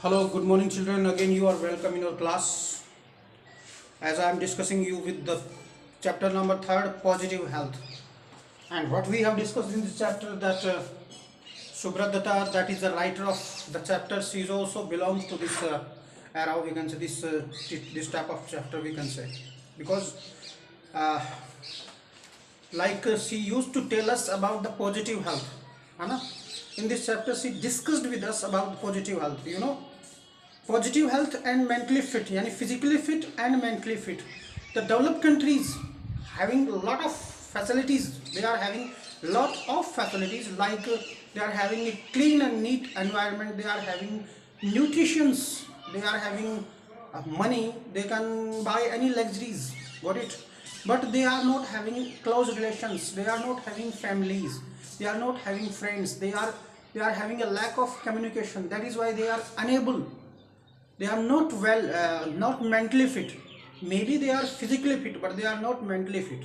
Hello, good morning children. Again you are welcome in your class. As I am discussing you with the chapter number 3rd, positive health. And what we have discussed in this chapter that Subrata, that is the writer of the chapter, she also belongs to this era, we can say this type of chapter we can say. Because she used to tell us about the positive health. Anna? In this chapter she discussed with us about positive health, positive health and mentally fit, yani physically fit and mentally fit. The developed countries having a lot of facilities, they are having lot of facilities like they are having a clean and neat environment, they are having nutritions, they are having money, they can buy any luxuries, got it? But they are not having close relations, they are not having families, they are not having friends, they are having a lack of communication. That is why they are unable, they are not not mentally fit. Maybe they are physically fit, but they are not mentally fit.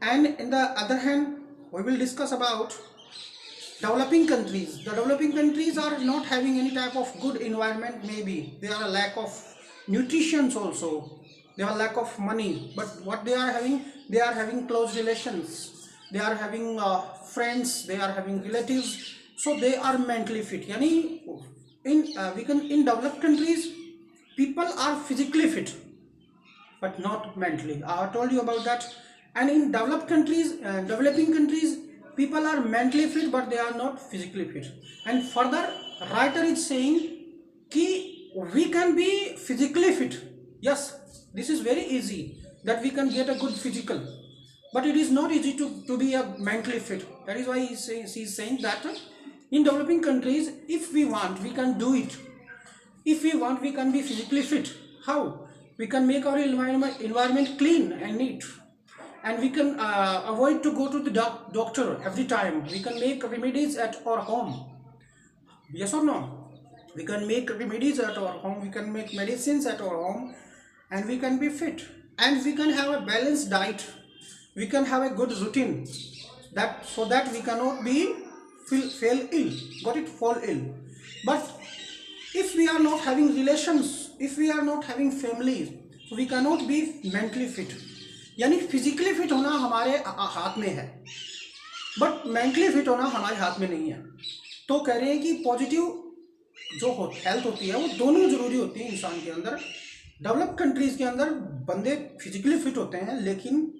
And in the other hand, we will discuss about developing countries. The developing countries are not having any type of good environment. Maybe they are a lack of nutrition also, they are lack of money, but what they are having close relations, they are having friends, they are having relatives, so they are mentally fit. Yani in developed countries people are physically fit but not mentally. I told you about that. And in developed countries, developing countries, people are mentally fit but they are not physically fit. And further, writer is saying ki we can be physically fit. Yes, this is very easy that we can get a good physical, but it is not easy to be a mentally fit. That is why he is saying that in developing countries, if we want, we can do it. If we want, we can be physically fit. How? We can make our environment clean and neat, and we can avoid to go to the doctor every time. We can make remedies at our home. Yes or no? We can make remedies at our home, we can make medicines at our home, and we can be fit, and we can have a balanced diet, we can have a good routine, that so that we cannot be fail ill, got it, fall ill. But if we are not having relations, if we are not having families, so we cannot be mentally fit. यानी physically fit होना हमारे हाथ में है, but mentally fit होना हमारे हाथ में नहीं है. तो कह रहे हैं कि पॉजिटिव जो हेल्थ होती है वो दोनों जरूरी होती है इंसान के अंदर. डेवलप कंट्रीज के अंदर बंदे फिजिकली फिट होते हैं लेकिन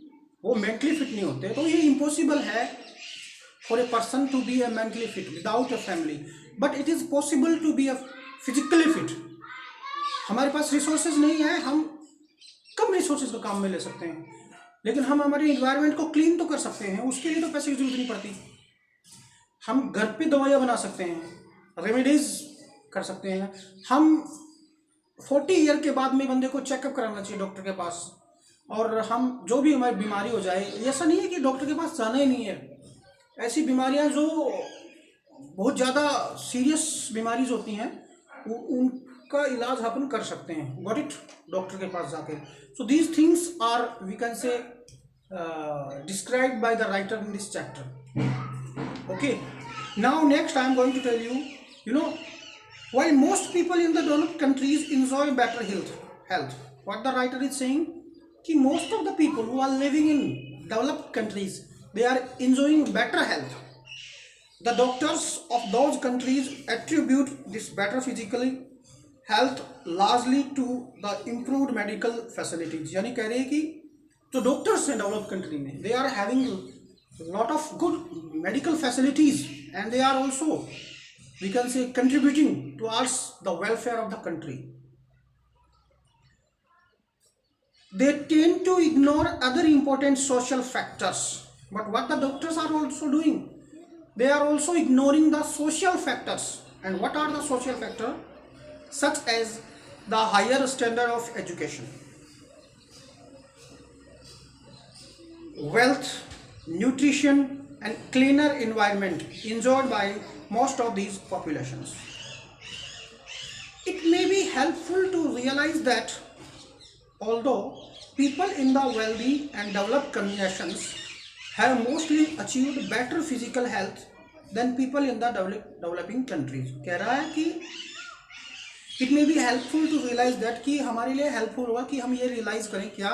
वो मेंटली फिट नहीं होते. तो ये इम्पॉसिबल है for a person to be a mentally fit without a family, but it is possible to be a physically fit. हमारे पास रिसोर्सेज नहीं है, हम कम रिसोर्सेज को काम में ले सकते हैं, लेकिन हम हमारे इन्वायरमेंट को क्लीन तो कर सकते हैं. उसके लिए तो पैसे की जरूरत नहीं पड़ती. हम घर पे दवाइयाँ बना सकते हैं, रेमेडीज कर सकते हैं. हम 40 ईयर के बाद में बंदे को चेकअप कराना चाहिए डॉक्टर के पास, और हम जो भी हमारी बीमारी हो जाए, ऐसा नहीं है कि डॉक्टर के पास जाना ही नहीं है. ऐसी बीमारियां जो बहुत ज़्यादा सीरियस बीमारीज होती हैं उनका इलाज अपन कर सकते हैं, गॉट इट, डॉक्टर के पास जाके. So these things are we can say described by the writer in this chapter. Okay, now next I am going to tell you, while most people in the developed countries enjoy better health, what the writer is saying कि most of the people who are living in developed countries, they are enjoying better health. The doctors of those countries attribute this better physical health largely to the improved medical facilities. यानी कह रहे हैं कि तो doctors हैं develop country में, they are having lot of good medical facilities and they are also we can say contributing towards the welfare of the country. They tend to ignore other important social factors, but what the doctors are also doing, they are also ignoring the social factors. And what are the social factors? Such as the higher standard of education, wealth, nutrition, and cleaner environment enjoyed by most of these populations. It may be helpful to realize that although people in the wealthy and developed nations have mostly achieved better physical health than people in the developing countries. कह रहा है कि it may be helpful to realize that, कि हमारे लिए helpful होगा कि हम ये रियलाइज करें क्या,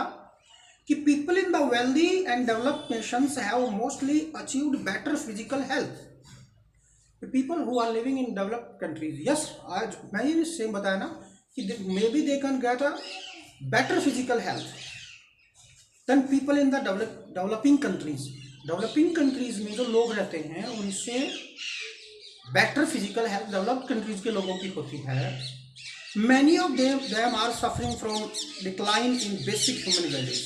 कि people in the wealthy and developed nations have mostly achieved better physical health. People who are living in developed countries, yes, आज मैं ये सेम बताया ना कि may be they can get a better physical health than people in the developing countries. Developing countries में जो लोग रहते हैं उनसे better physical health developed countries के लोगों की होती है। Many of them are suffering from decline in basic human values.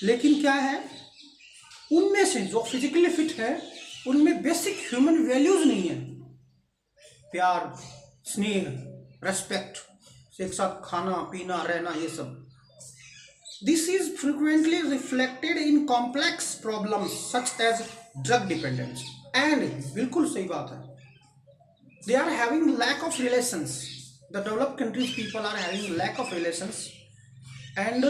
लेकिन क्या है, उनमें से जो फिजिकली फिट है उनमें बेसिक ह्यूमन वैल्यूज नहीं है। प्यार, स्नेह, रेस्पेक्ट, एक साथ खाना पीना रहना, ये सब। This is frequently reflected in complex problems such as drug dependence. And बिल्कुल सही बात है, they are having lack of relations. The developed countries people are having lack of relations. And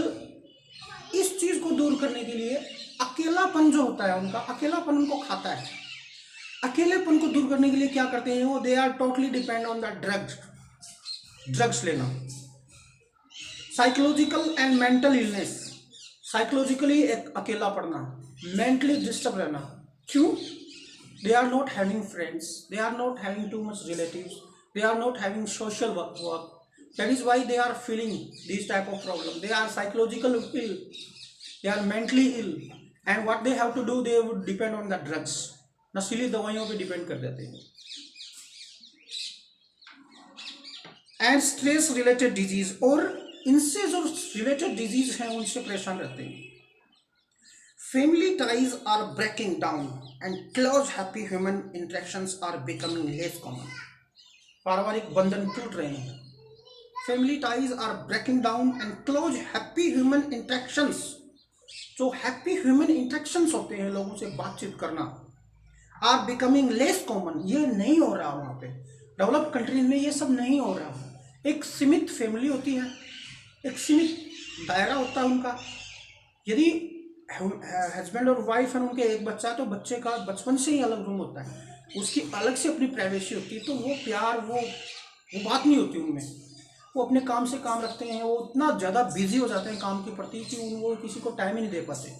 इस चीज को दूर करने के लिए अकेलापन जो होता है उनका, अकेलापन उनको खाता है। अकेलेपन को दूर करने के लिए क्या करते हैं वो, they are totally depend on the drugs लेना। Psychological and mental illness, psychologically एक अकेला पड़ना, मेंटली डिस्टर्ब रहना। क्यों? They are not having friends, they are not having too much relatives, they are not having social work. That is why they are feeling these type of problem. They are psychological ill, they are mentally ill, and what they have to do, they would depend on the drugs. नशीली दवाइयों पे depend कर देते हैं। And stress related disease, और इनसे जो related disease हैं उनसे परेशान रहते हैं। Family ties are breaking down and close happy human interactions are becoming less common. पारिवारिक बंधन टूट रहे हैं। Family ties are breaking down and close happy human interactions, जो हैप्पी ह्यूमन इंटरेक्शंस होते हैं, लोगों से बातचीत करना, आर बिकमिंग लेस कॉमन, ये नहीं हो रहा वहाँ पे। डेवलप्ड कंट्रीज में ये सब नहीं हो रहा। एक सीमित फैमिली होती है, एक सीमित दायरा होता है उनका। यदि हस्बैंड और वाइफ है, उनके एक बच्चा है, तो बच्चे का बचपन से ही अलग रूम होता है, उसकी अलग से अपनी प्राइवेसी होती है। तो वो प्यार, वो बात नहीं होती उनमें। वो अपने काम से काम रखते हैं, वो इतना ज़्यादा बिजी हो जाते हैं काम के प्रति कि वो किसी को टाइम ही नहीं दे पाते।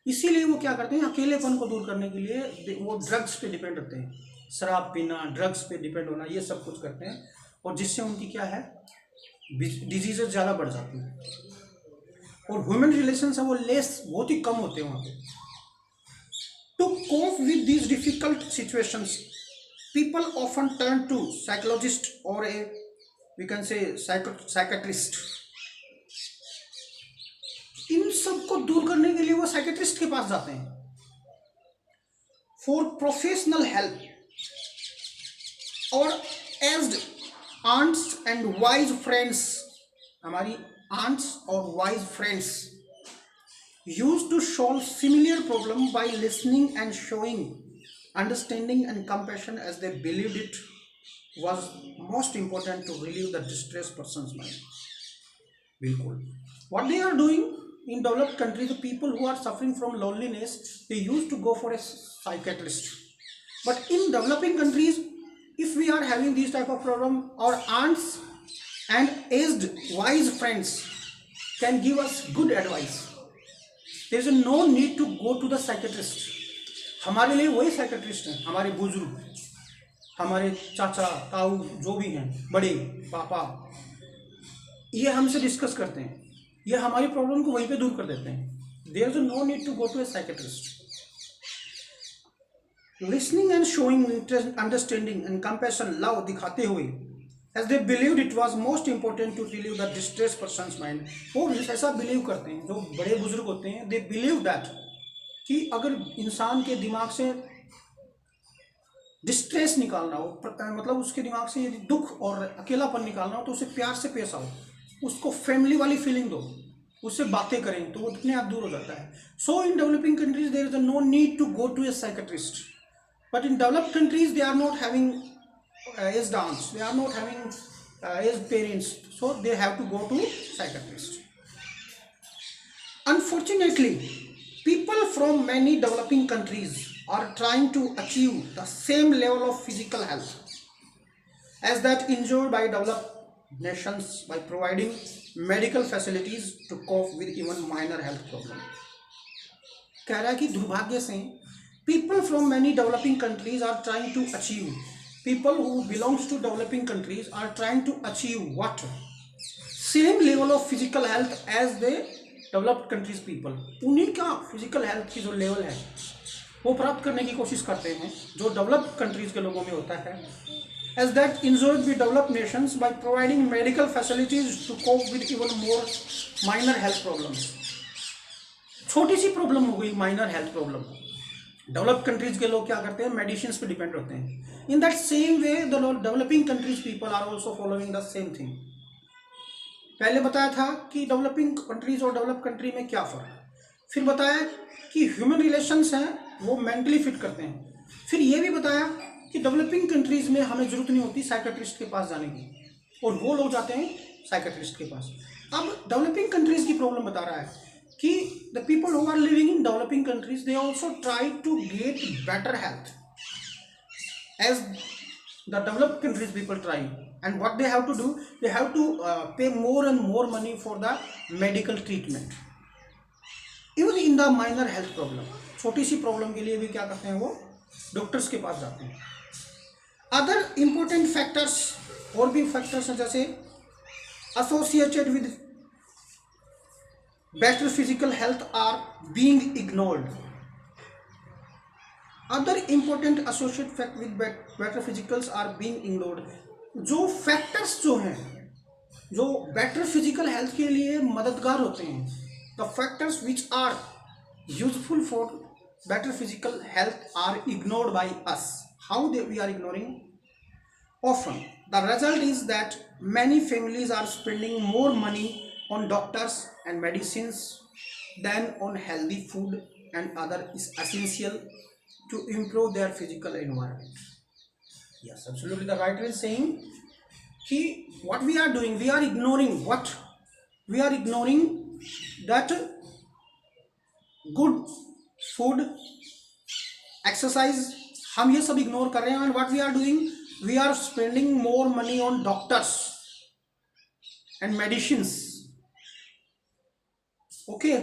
इसीलिए वो क्या करते हैं, अकेलेपन को दूर करने के लिए वो ड्रग्स पे डिपेंड रहते हैं। शराब पीना, ड्रग्स पे डिपेंड होना, ये सब कुछ करते हैं, और जिससे उनकी क्या है, डिजीजेस ज़्यादा बढ़ जाती हैं, और ह्यूमन रिलेशंस है वो बहुत ही कम होते हैं वहाँ पे। To cope with these difficult situations people often turn to psychologist और we can say psychiatrist। इन सब को दूर करने के लिए वो साइकेट्रिस्ट के पास जाते हैं फॉर प्रोफेशनल हेल्प। और aged aunts and wise friends, हमारी आंट्स और wise friends use to solve similar problem by listening and showing understanding and compassion as they believed it was most important to relieve the distressed person's mind। बिल्कुल, what they are doing in developed countries, the people who are suffering from loneliness, they used to go for a psychiatrist। But in developing countries, if we are having these type of problem, our aunts and aged wise friends can give us good advice। there is no need to go to the psychiatrist। हमारे लिए वही psychiatrist हैं, हमारे बुजुर्ग, हमारे चाचा ताऊ जो भी हैं, बड़े पापा, ये हमसे डिस्कस करते हैं, ये हमारी प्रॉब्लम को वहीं पे दूर कर देते हैं। There is no need to go to a psychiatrist. Listening and showing understanding and compassion, love दिखाते हुए, as they believed it was most important to relieve the distress person's mind. वो ऐसा बिलीव करते हैं, जो बड़े बुजुर्ग होते हैं, दे बिलीव दैट कि अगर इंसान के दिमाग से डिस्ट्रेस निकालना हो, मतलब उसके दिमाग से यदि दुख और अकेलापन निकालना हो, तो उसे प्यार से पेश आओ, उसको फैमिली वाली फीलिंग दो, उससे बातें करें, तो वो अपने आप दूर हो जाता है। So in developing countries there is no need to go to a psychiatrist, but in developed countries they are not having aged aunts, they are not having aged parents, so they have to go to psychiatrist. Unfortunately people from many developing countries are trying to achieve the same level of physical health as that enjoyed by developed nations by providing medical facilities to cope with even minor health problem. कह रहा है कि दुर्भाग्य से people from many developing countries are trying to achieve, people who belongs to developing countries are trying to achieve what? Same level of physical health as the developed countries people. उन्हीं का physical health की जो level है वो प्राप्त करने की कोशिश करते हैं जो डेवलप्ड कंट्रीज के लोगों में होता है, as that enjoyed by developed nations by providing medical facilities to cope with even more minor health problems. छोटी सी प्रॉब्लम हो गई, minor health problem, developed countries के लोग क्या करते हैं, मेडिसिन पे डिपेंड होते हैं. In that same way the developing countries people are also following the same thing. पहले बताया था कि डेवलपिंग कंट्रीज और डेवलप कंट्री में क्या फर्क है, फिर बताया कि ह्यूमन रिलेशंस हैं वो मेंटली फिट करते हैं, फिर ये भी बताया कि डेवलपिंग कंट्रीज में हमें जरूरत नहीं होती साइकेट्रिस्ट के पास जाने की और वो लोग जाते हैं साइकेट्रिस्ट के पास. अब डेवलपिंग कंट्रीज की प्रॉब्लम बता रहा है कि the people who are living in developing countries they also try to get better health as the developed countries people try. And what they have to do, they have to pay more and more money for the medical treatment, even in the minor health problem. छोटी सी problem के लिए भी क्या करते हैं, वो doctors के पास जाते हैं. अदर इम्पोर्टेंट फैक्टर्स, और भी फैक्टर्स हैं जैसे associated with better physical health are being ignored. Other important associate fact with better physicals are being ignored. जो फैक्टर्स जो हैं जो बेटर फिजिकल हेल्थ के लिए मददगार होते हैं, the factors which are useful for better physical health are ignored by us. How they we are ignoring? Often the result is that many families are spending more money on doctors and medicines than on healthy food and other is essential to improve their physical environment. Yes, absolutely. The writer is saying कि what we are doing, we are ignoring what? We are ignoring that good food, exercise, हम ये सब ignore कर रहे हैं. and what we are doing, we are spending more money on doctors and medicines, okay,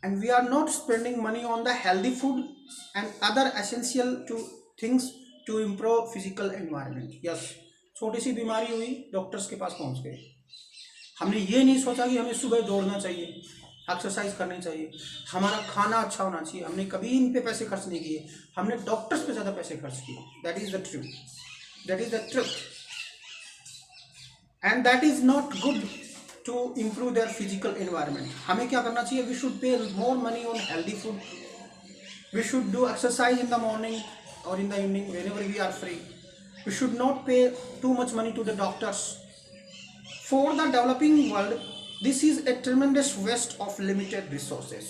and we are not spending money on the healthy food and other essential to things to improve physical environment. yes, छोटी सी बीमारी हुई, doctors के पास पहुंच गए. हमने ये नहीं सोचा कि हमें सुबह दौड़ना चाहिए, एक्सरसाइज करनी चाहिए, हमारा खाना अच्छा होना चाहिए. हमने कभी इन पे पैसे खर्च नहीं किए, हमने डॉक्टर्स पे ज़्यादा पैसे खर्च किए. That is the truth, that is the truth, and that is not good to improve their physical environment. हमें क्या करना चाहिए? We should pay more money on healthy food, we should do exercise in the morning or in the evening whenever we are free. We should not pay too much money to the doctors. For the developing world, this is a tremendous waste of limited resources.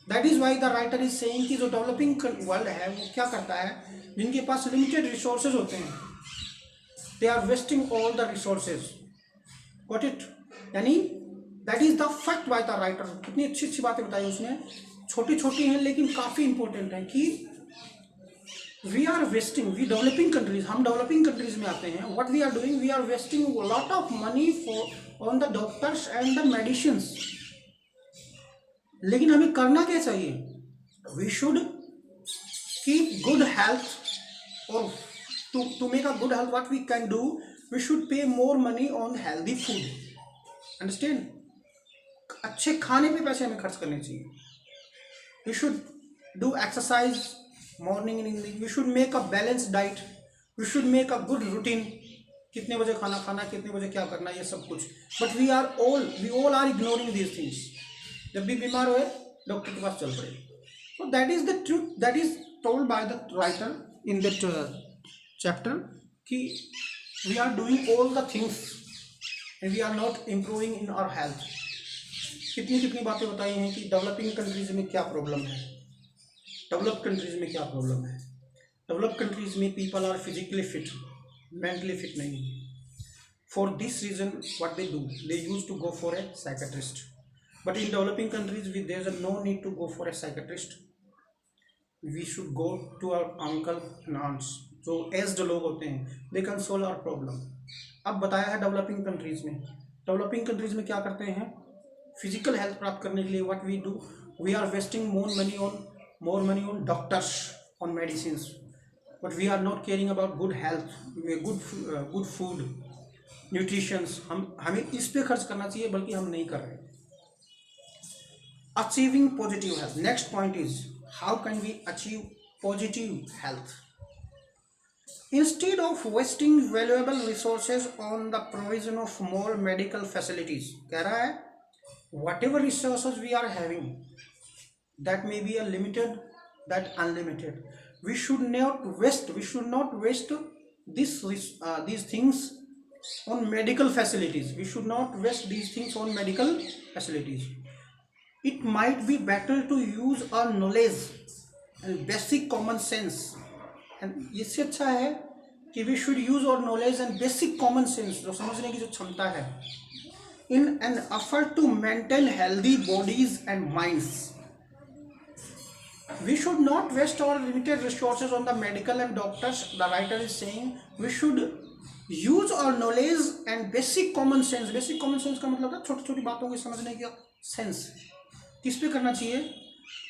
That is why the writer is saying कि जो developing world है वो क्या करता है, जिनके पास limited resources होते हैं, they are wasting all the resources. Got it? यानी that is the fact by the writer. कितनी अच्छी अच्छी बातें बताई उसने, छोटी छोटी हैं लेकिन काफ़ी इंपॉर्टेंट हैं कि we are wasting, we developing countries, हम डेवलपिंग कंट्रीज में आते हैं. What we are doing, we are wasting lot of money for on the doctors and the medicines. लेकिन हमें करना क्या चाहिए? We should keep good health, और to make a good health what we can do, we should pay more money on healthy food. Understand? अच्छे खाने पे पैसे हमें खर्च करने चाहिए. We should do exercise morning and evening, we should make a balance diet, we should make a good routine, कितने बजे खाना खाना, कितने बजे क्या करना, ये सब कुछ. But we all are ignoring these things. जब भी बीमार हुए डॉक्टर के पास चल पड़े. So that is the truth that is told by the writer in that chapter कि we are doing all the things and we are not improving in our health. कितनी कितनी बातें बताई हैं कि डेवलपिंग कंट्रीज में क्या प्रॉब्लम है, डेवलप कंट्रीज में क्या प्रॉब्लम है. डेवलप कंट्रीज में people are physically fit, mentally fit नहीं. For this reason what they do, they use to go for a psychiatrist. But in developing countries, there is no need to go for a psychiatrist. We should go to our uncle and aunts, जो aged लोग होते हैं, they can solve our problem. अब बताया है developing countries में, developing countries में क्या करते हैं, फिजिकल हेल्थ प्राप्त करने के लिए what we do, we are wasting more money on doctors, on medicines, but we are not caring about good health, good food, nutrition। हमें इस पे खर्च करना चाहिए, बल्कि हम नहीं कर रहे। Achieving positive health, next point is how can we achieve positive health? Instead of wasting valuable resources on the provision of more medical facilities, कह रहा है whatever resources we are having, that may be a limited, that unlimited, we should not waste these things on medical facilities. We should not waste these things on medical facilities. It might be better to use our knowledge and basic common sense, and इससे अच्छा है कि we should use our knowledge and basic common sense, जो समझने की जो क्षमता है, in an effort to maintain healthy bodies and minds. We should not waste our limited resources on the medical and doctors. The writer is saying we should use our knowledge and basic common sense. Basic common sense का मतलब है छोटी छोटी बातों को समझने का sense. किस पे करना चाहिए?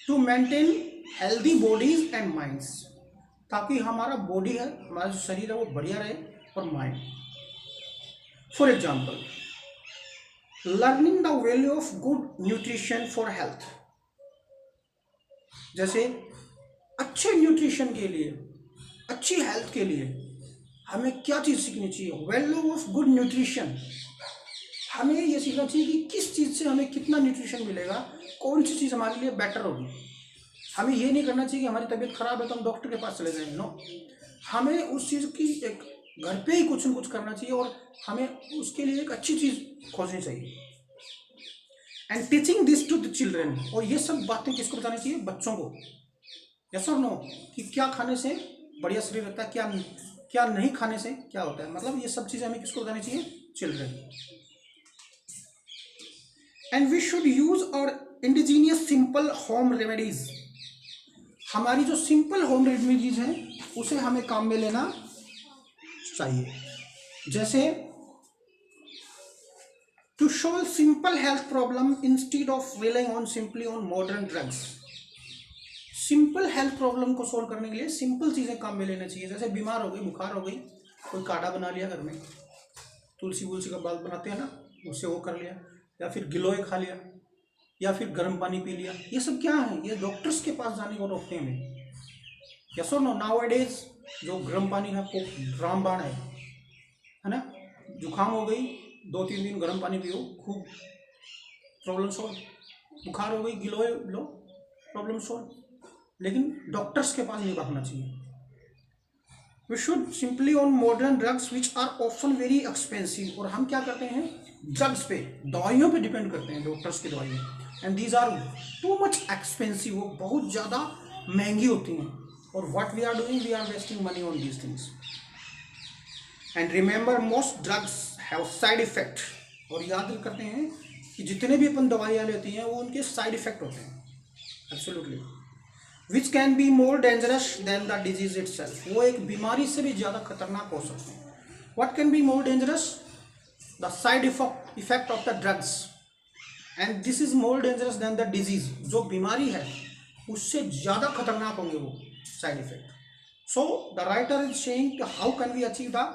To maintain healthy bodies and minds, ताकि हमारा बॉडी है, हमारा जो शरीर है वो बढ़िया रहे, और mind. For example, learning the value of good nutrition for health. जैसे अच्छे न्यूट्रिशन के लिए, अच्छी हेल्थ के लिए हमें क्या चीज़ सीखनी चाहिए? Value of good nutrition. हमें ये सीखना चाहिए कि किस चीज़ से हमें कितना न्यूट्रिशन मिलेगा, कौन सी चीज़ हमारे लिए बेटर होगी। हमें ये नहीं करना चाहिए कि हमारी तबीयत खराब है तो हम डॉक्टर के पास चले जाएं। नो, हमें उस चीज़ की एक घर पे ही कुछ न कुछ करना चाहिए, और हमें उसके लिए एक अच्छी चीज़ खोजनी चाहिए। And teaching this to the children, और ये सब बातें किसको बतानी चाहिए? बच्चों को। यस और नो, कि क्या खाने से बढ़िया शरीर रहता है, क्या नहीं खाने से क्या होता है, मतलब ये सब चीज़ें हमें किसको बतानी चाहिए? Children. And we should use our indigenous simple home remedies. हमारी जो सिंपल होम रेमेडीज हैं उसे हमें काम में लेना चाहिए। जैसे to solve simple health problem instead of relying on simply on modern drugs। Simple health problem को सोल्व करने के लिए सिंपल चीज़ें काम में लेना चाहिए। जैसे बीमार हो गई, बुखार हो गई, कोई काढ़ा बना लिया घर में, तुलसी वुलसी का बाल बनाते हैं ना, उससे वो कर लिया, या फिर गिलोय खा लिया, या फिर गर्म पानी पी लिया। ये सब क्या है? ये डॉक्टर्स के पास जाने को रोकते हैं हमें। यस और नो, नाउअडेज जो गर्म पानी है वो रामबाण है ना। जुकाम हो गई, 2-3 दिन गर्म पानी पियो, खूब प्रॉब्लम सॉल्व। बुखार हो गई, गिलोय लो, प्रॉब्लम सॉल्व। लेकिन डॉक्टर्स के पास नहीं भागना चाहिए। We should simply on modern drugs which are often very expensive. और हम क्या करते हैं? ड्रग्स पे, दवाइयों पे डिपेंड करते हैं, डॉक्टर्स की दवाइयाँ। And these are too much expensive, वो बहुत ज़्यादा महंगी होती हैं। और what we are doing, we are wasting money on these things. And remember, most drugs have side effect. और याद करते हैं कि जितने भी अपन दवाइयाँ लेती हैं वो उनके साइड इफेक्ट होते हैं, absolutely, which can be more dangerous than the disease itself. वो एक बीमारी से भी ज़्यादा खतरनाक हो सकते हैं। What can be more dangerous? The side effect of the drugs, and this is more dangerous than the disease. जो बीमारी है उससे ज़्यादा खतरनाक होंगे वो side effect. So the writer is saying how can we achieve the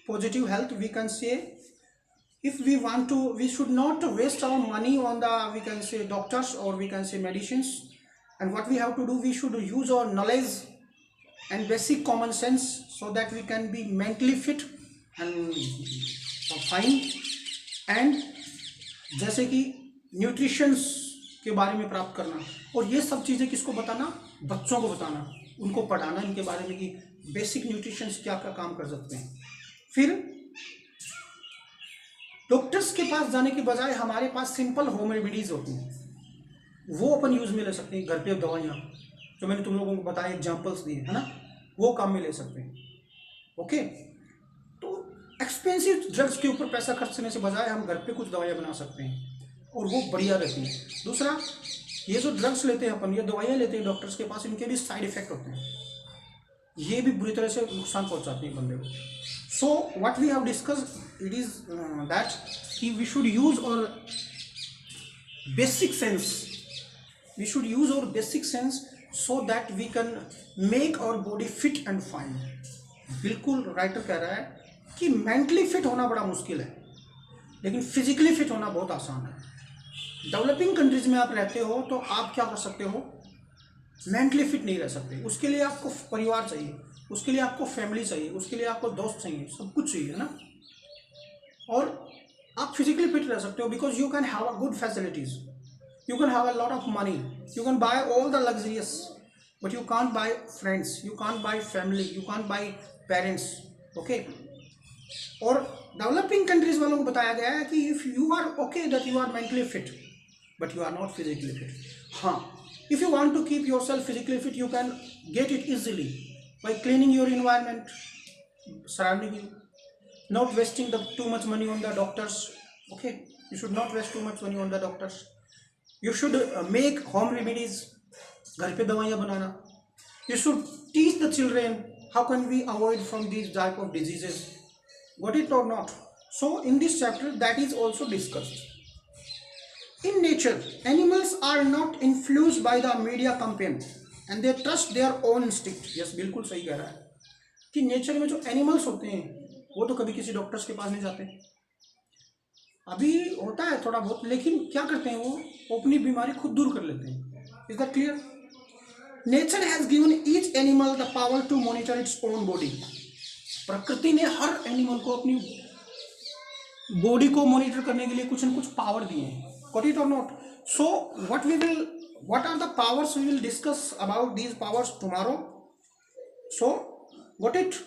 positive health? We can say, if we want to, we should not waste our money on the, we can say, doctors, or we can say medicines. And what we have to do, we should use our knowledge and basic common sense so that we can be mentally fit and fine. And जैसे कि nutritions के बारे में प्राप्त करना, और ये सब चीज़ें किसको बताना? बच्चों को बताना, उनको पढ़ाना इनके बारे में कि बेसिक न्यूट्रिशंस क्या क्या काम कर सकते हैं। फिर डॉक्टर्स के पास जाने के बजाय हमारे पास सिंपल होम रेमेडीज होती हैं, वो अपन यूज में ले सकते हैं। घर पे दवाइयाँ जो मैंने तुम लोगों को बताया, एग्जांपल्स दिए है ना, वो काम में ले सकते हैं। ओके, तो एक्सपेंसिव ड्रग्स के ऊपर पैसा खर्च करने से बजाय हम घर पे कुछ दवाइयाँ बना सकते हैं और वो बढ़िया रहती हैं। दूसरा, ये जो ड्रग्स लेते हैं अपन, ये दवाइयाँ लेते हैं डॉक्टर्स के पास, इनके भी साइड इफेक्ट होते हैं। ये भी बुरी तरह से नुकसान पहुंचाती है बंदे को. So what we have discuss it is that कि we should use our basic sense, we should use our basic sense so that we can make our body fit and fine. बिल्कुल राइटर कह रहा है कि mentally fit होना बड़ा मुश्किल है, लेकिन फिजिकली फिट होना बहुत आसान है. डेवलपिंग कंट्रीज में आप रहते हो तो आप क्या कर सकते हो, मेंटली फिट नहीं रह सकते. उसके लिए आपको परिवार चाहिए, उसके लिए आपको फैमिली चाहिए, उसके लिए आपको दोस्त चाहिए, सब कुछ चाहिए ना. और आप फिजिकली फिट रह सकते हो because you can have a good facilities, you can have a lot of money, you can buy all the luxurious, but you can't buy friends, you can't buy family, you can't buy parents. Okay. और developing countries वालों को बताया गया है कि if you are okay that you are mentally fit but you are not physically fit. हाँ, if you want to keep yourself physically fit you can get it easily bye cleaning your environment surrounding you, not wasting too much money on the doctors. Okay, you should not waste too much money on the doctors. You should make home remedies, घर पे दवाइयाँ बनाना. You should teach the children how can we avoid from these type of diseases, got it or not. So in this chapter that is also discussed. In nature animals are not influenced by the media campaign and they trust their own instinct. Yes, बिल्कुल सही कह रहा है कि nature में जो animals होते हैं वो तो कभी किसी डॉक्टर्स के पास नहीं जाते. अभी होता है थोड़ा बहुत, लेकिन क्या करते हैं वो अपनी बीमारी खुद दूर कर लेते हैं. Is that clear? Nature has given each animal the power to monitor its own body. प्रकृति ने हर एनिमल को अपनी बॉडी को मॉनिटर करने के लिए कुछ न कुछ पावर दिए हैं. Got it or not? So what are the powers we will discuss about these powers tomorrow. So got it?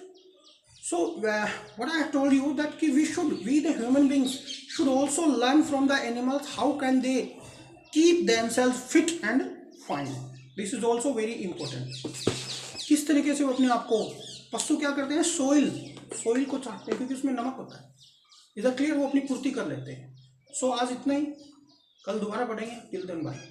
So what I have told you that we the human beings should also learn from the animals how can they keep themselves fit and fine. This is also very important. किस तरीके से वो अपने आप को, पशु क्या करते हैं, सोइल को चाटते हैं क्योंकि उसमें नमक होता है. इधर क्लियर, वो अपनी पूर्ति कर लेते हैं. सो आज इतना ही, कल दोबारा पढ़ेंगे. Till then bye.